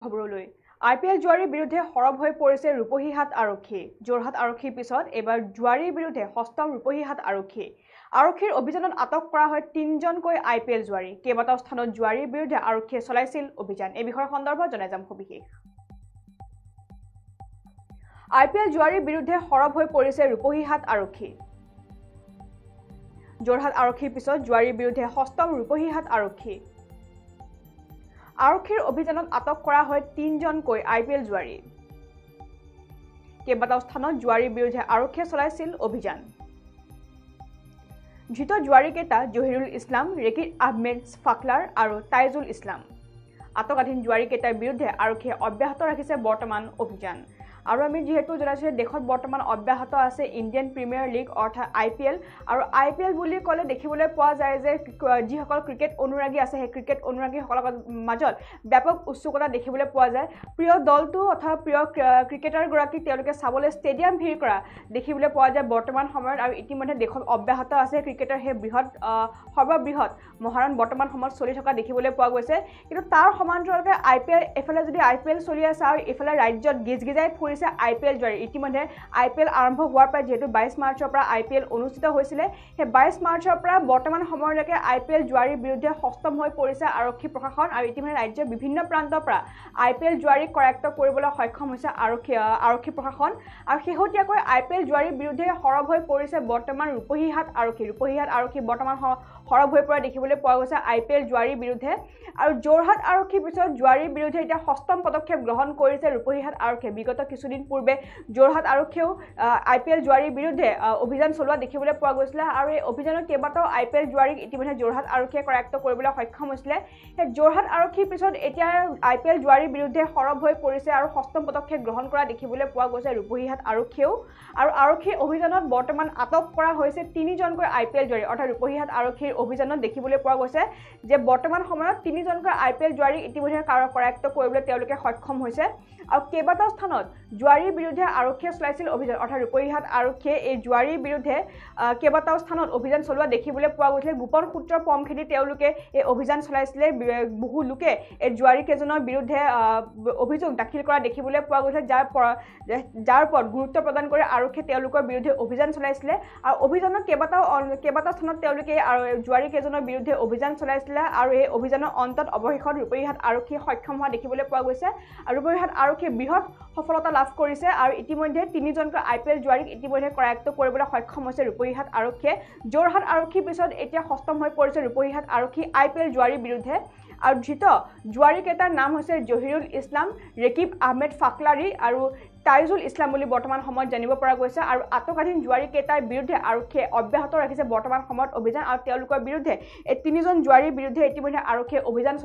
খবৰলৈ IPL জুৱাৰীৰ বিৰুদ্ধে সৰব হৈ পৰিছে ৰূপহীহাট আৰক্ষী যোৰহাট আৰক্ষীৰ পিছত এবাৰ জুৱাৰীৰ বিৰুদ্ধে হস্তম ৰূপহীহাট আৰক্ষী আৰক্ষীৰ অভিযানত আটক কৰা হয় ৩জনকৈ IPL জুৱাৰী কেইবাটাও স্থানত জুৱাৰীৰ বিৰুদ্ধে আৰক্ষীয়ে চলাইছিল অভিযান এই বিষয়ৰ সন্দৰ্ভত জনাই যাম সবিশেষ IPL জুৱাৰীৰ বিৰুদ্ধে সৰব হৈ পৰিছে ৰূপহীহাট আৰক্ষী যোৰহাট আৰক্ষীৰ পিছত জুৱাৰীৰ বিৰুদ্ধে হস্তম ৰূপহীহাট আৰক্ষী আৰক্ষীৰ অভিযানত আটক কৰা হয় ৩জনকৈ IPL জুৱাৰী কেইবাটাও স্থানত জুৱাৰীৰ বিৰুদ্ধে আৰক্ষীয়ে চলাইছিল অভিযান ধৃত জুৱাৰীকেইটা জহিৰুল ইছলাম ৰেকিব আহমেদ ফাকলাৰ আৰু তাইজুল ইছলাম আটকাধীন জুৱাৰীকেইটাৰ বিৰুদ্ধে আৰক্ষীয়ে অব্যাহত ৰাখিছে বৰ্তমান অভিযান আৰু আমি যেহেতু জনাইছো দেশত বৰ্তমান অব্যাহত আছে ইণ্ডিয়ান প্ৰিমিয়াৰ লীগ অৰ্থাৎ IPL আৰু IPL বুলি ক'লে দেখিবলৈ পোৱা যায় যে যিসকল ক্ৰিকেট অনুৰাগী আছে সেই ক্ৰিকেট অনুৰাগীসকলৰ মাজত ব্যাপক উৎসুকতা দেখিবলৈ পোৱা যায় প্ৰিয় দলটো অথবা প্ৰিয় ক্ৰিকেটাৰ গৰাকী তেওঁলোকে চাবলৈ ষ্টেডিয়াম ভিৰ কৰা দেখিবলৈ পোৱা যায় বৰ্তমান সময়ত আৰু ইতিমধ্যে দেশত অব্যাহত আছে ক্ৰিকেটৰ সেই বৃহৎ সৰ্ববৃহৎ মহাৰণ বৰ্তমান সময়ত চলি থকা দেখিবলৈ পোৱা গৈছে কিন্তু তাৰ সমান্তৰালকৈ IPL এফালে যদি IPL চলি আছে আৰু এফালে ৰাজ্যত গিজগিজাই IPL জুৱাৰী ইতিমধ্যে IPL আৰম্ভ হোৱাৰ পৰা যেহেতু 22 মাৰ্চৰ পৰা IPL অনুষ্ঠিত হৈছিল সেই 22 মাৰ্চৰ পৰা বৰ্তমান সময়লৈকে IPL জুৱাৰীৰ বিৰুদ্ধে হস্তম হৈ পৰিছে আৰক্ষী প্ৰশাসন আৰু ইতিমধ্যে ৰাজ্যৰ বিভিন্ন প্ৰান্তৰ পৰা IPL জুৱাৰীক কৰায়ত্ব কৰিবলৈ সক্ষম হৈছে আৰক্ষী প্ৰশাসন আৰু শেহতীয়াকৈ IPL জুৱাৰীৰ বিৰুদ্ধে সৰব হৈ পৰিছে বৰ্তমান ৰূপহীহাট আৰক্ষী বৰ্তমান সৰব হৈ পৰা দেখিবলৈ পোৱা গৈছে IPL জুৱাৰীৰ বিৰুদ্ধে আৰু যোৰহাট আৰক্ষীৰ পিছত জুৱাৰীৰ বিৰুদ্ধে এটা হস্তম পদক্ষেপ গ্ৰহণ কৰিছে ৰূপহীহাট আৰক্ষীয়ে বিগত কিছুদিন পূৰ্বে যোৰহাট আৰক্ষীয়েও IPL জুৱাৰীৰ বিৰুদ্ধে অভিযান চলোৱা দেখিবলৈ পোৱা গৈছিল আৰু এই অভিযানত কেইবাটাও IPL জুৱাৰীক ইতিমধ্যে যোৰহাট আৰক্ষীয়ে কৰায়ত্ব কৰিবলৈ সক্ষম হৈছিল সেই যোৰহাট আৰক্ষীৰ পিছত এতিয়া IPL জুৱাৰীৰ বিৰুদ্ধে সৰব হৈ পৰিছে আৰু হস্তম পদক্ষেপ গ্ৰহণ কৰা দেখিবলৈ পোৱা গৈছে ৰূপহীহাট আৰক্ষীয়েও আৰু আৰক্ষীৰ অভিযানত বৰ্তমান আটক কৰা হৈছে ৩জনকৈ IPL জুৱাৰী অৰ্থাৎ ৰূপহীহাট আৰক্ষীৰ অভিযানত দেখিবলৈ পোৱা গৈছে যে বৰ্তমান সময়ত ৩জনকৈ IPL জুৱাৰীক ইতিমধ্যে কৰায়ত্ব কৰিবলৈ তেওঁলোকে সক্ষম হৈছে আৰু কেইবাটাও স্থানত জুৱাৰীৰ বিৰুদ্ধে আৰক্ষীয়ে চলাইছিল অভিযান অৰ্থাৎ ৰূপহীহাট আৰক্ষীয়ে এই জুৱাৰীৰ বিৰুদ্ধে কেইবাটাও স্থানত অভিযান চলোৱা দেখিবলৈ পোৱা গৈছিল গোপন সূত্ৰৰ পমখেদি তেওঁলোকে এই অভিযান চলাইছিলে বহু লোকে এই জুৱাৰী কেইজনৰ বিৰুদ্ধে অভিযোগ দাখিল কৰা দেখিবলৈ পোৱা গৈছে যাৰ ওপৰত গুৰুত্ব প্ৰদান কৰি আৰক্ষীয়ে তেওঁলোকৰ বিৰুদ্ধে অভিযান চলাইছিলে আৰু অভিযানত কেইবাটাও স্থানত তেওঁলোকে জুৱাৰী কেইজনৰ বিৰুদ্ধে অভিযান চলাইছিলে আৰু এই অভিযানৰ অন্তত অৱশেষত ৰূপহীহাট আৰক্ষী সক্ষম হোৱা দেখিবলৈ পোৱা গৈছে আৰু ৰূপহীহাট আৰক্ষীয়ে বৃহৎ সফলতা লাভ কৰিছে আৰু ইতিমধ্যে ৩জনকৈ IPL জুৱাৰীক ইতিমধ্যে কৰায়ত্ব কৰিবলৈ সক্ষম হৈছে ৰূপহীহাট আৰক্ষীয়ে যোৰহাট আৰক্ষীৰ পিছত এতিয়া হস্তম হৈ পৰিছে ৰূপহীহাট আৰক্ষী IPL জুৱাৰীৰ বিৰুদ্ধে আৰু ধৃত জুৱাৰীকেইটাৰ নাম হৈছে জহিৰুল ইছলাম ৰেকিব আহমেদ ফাকলাৰী আৰু তাইজুল ইছলাম বুলি বৰ্তমান সময়ত জানিব পৰা গৈছে আৰু আটকাধীন জুৱাৰীকেইটাৰ বিৰুদ্ধে আৰক্ষীয়ে অব্যাহত ৰাখিছে বৰ্তমান সময়ত অভিযান আৰু তেওঁলোকৰ বিৰুদ্ধে এই ৩জন জুৱাৰীৰ বিৰুদ্ধে ইতিমধ্যে আৰক্ষীয়ে অভিযান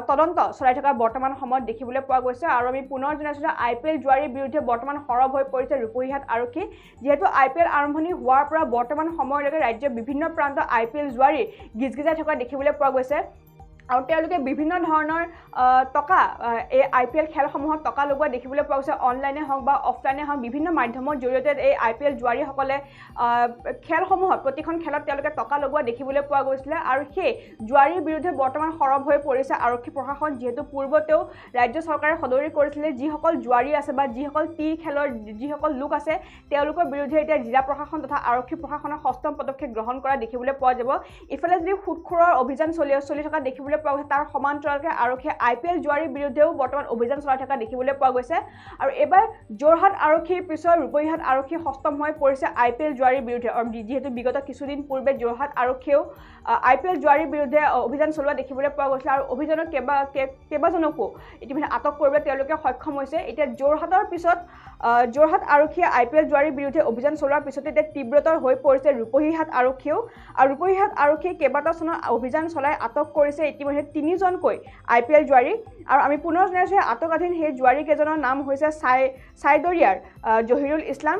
তদন্ত চলাই থকা বৰ্তমান সময়ত দেখিবলৈ পোৱা গৈছে আৰু আমি পুনৰ জনাইছো যে IPL জুৱাৰীৰ বিৰুদ্ধে বৰ্তমান সৰব হৈ পৰিছে ৰূপহীহাট আৰক্ষী যেহেতু IPL আৰম্ভণি হোৱাৰ পৰা বৰ্তমান সময়লৈকে ৰাজ্যৰ বিভিন্ন প্ৰান্তত IPL জুৱাৰী গিজগিজাই থকা দেখিবলৈ পোৱা গৈছে আৰু তেওঁলোকে বিভিন্ন ধৰণৰ টকা এই IPL খেলসমূহত টকা লগোৱা দেখিবলৈ পোৱা গৈছে অনলাইনে হওক বা অফলাইনে হওক বিভিন্ন মাধ্যমৰ জৰিয়তে এই IPL জুৱাৰীসকলে খেলসমূহত প্ৰতিখন খেলত তেওঁলোকে টকা লগোৱা দেখিবলৈ পোৱা গৈছিল আৰু সেই জুৱাৰীৰ বিৰুদ্ধে বৰ্তমান সৰব হৈ পৰিছে আৰক্ষী প্ৰশাসন যেহেতু পূৰ্বতেও ৰাজ্য চৰকাৰে সদৰি কৰিছিলে যিসকল জুৱাৰী আছে বা যিসকল তীৰ খেলৰ যিসকল লোক আছে তেওঁলোকৰ বিৰুদ্ধে এতিয়া জিলা প্ৰশাসন তথা আৰক্ষী প্ৰশাসনৰ হস্তম পদক্ষেপ গ্ৰহণ কৰা দেখিবলৈ পোৱা যাব ইফালে যদি সুদখোৰৰ অভিযান চলি থকা দেখিবলৈ পোৱা গৈছে তাৰ সমান্তৰালকৈ আৰক্ষীয়ে IPL জুৱাৰীৰ বিৰুদ্ধেও বৰ্তমান অভিযান চলাই থকা দেখিবলৈ পোৱা গৈছে আৰু এবাৰ যোৰহাট আৰক্ষীৰ পিছত ৰূপহীহাট আৰক্ষী হস্তম হৈ পৰিছে IPL জুৱাৰীৰ বিৰুদ্ধে যিহেতু বিগত কিছুদিন পূৰ্বে যোৰহাট আৰক্ষীয়েও IPL জুৱাৰীৰ বিৰুদ্ধে অভিযান চলোৱা দেখিবলৈ পোৱা গৈছিল আৰু অভিযানত কেইবাজনকো ইতিমধ্যে আটক কৰিবলৈ তেওঁলোকে সক্ষম হৈছে এতিয়া যোৰহাটৰ পিছত যোৰহাট আৰক্ষীয়ে IPL জুৱাৰীৰ বিৰুদ্ধে অভিযান চলোৱাৰ পিছতে এতিয়া তীব্ৰতৰ হৈ পৰিছে ৰূপহীহাট আৰক্ষীয়েও আৰু ৰূপহীহাট আৰক্ষীয়ে কেইবাটাও স্থানত অভিযান চলাই আটক কৰিছে ইতিমধ্যে ৩জনকৈ IPL জুৱাৰী আৰু আমি পুনৰ জনাইছো আটকাধীন সেই জুৱাৰী কেইজনৰ নাম হৈছে চাইদৰিয়াৰ জহিৰুল ইছলাম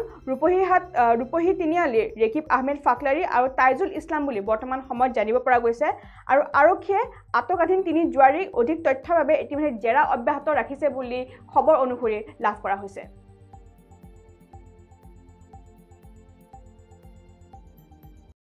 ৰূপহী তিনিআলিৰ ৰেকিব আহমেদ ফাকলাৰী আৰু তাইজুল ইছলাম বুলি বৰ্তমান সময়ত জানিব পৰা গৈছে আৰু আৰক্ষীয়ে আটকাধীন ৩ জুৱাৰীক অধিক তথ্যৰ বাবে ইতিমধ্যে জেৰা অব্যাহত ৰাখিছে বুলি খবৰ অনুসৰি লাভ কৰা হৈছে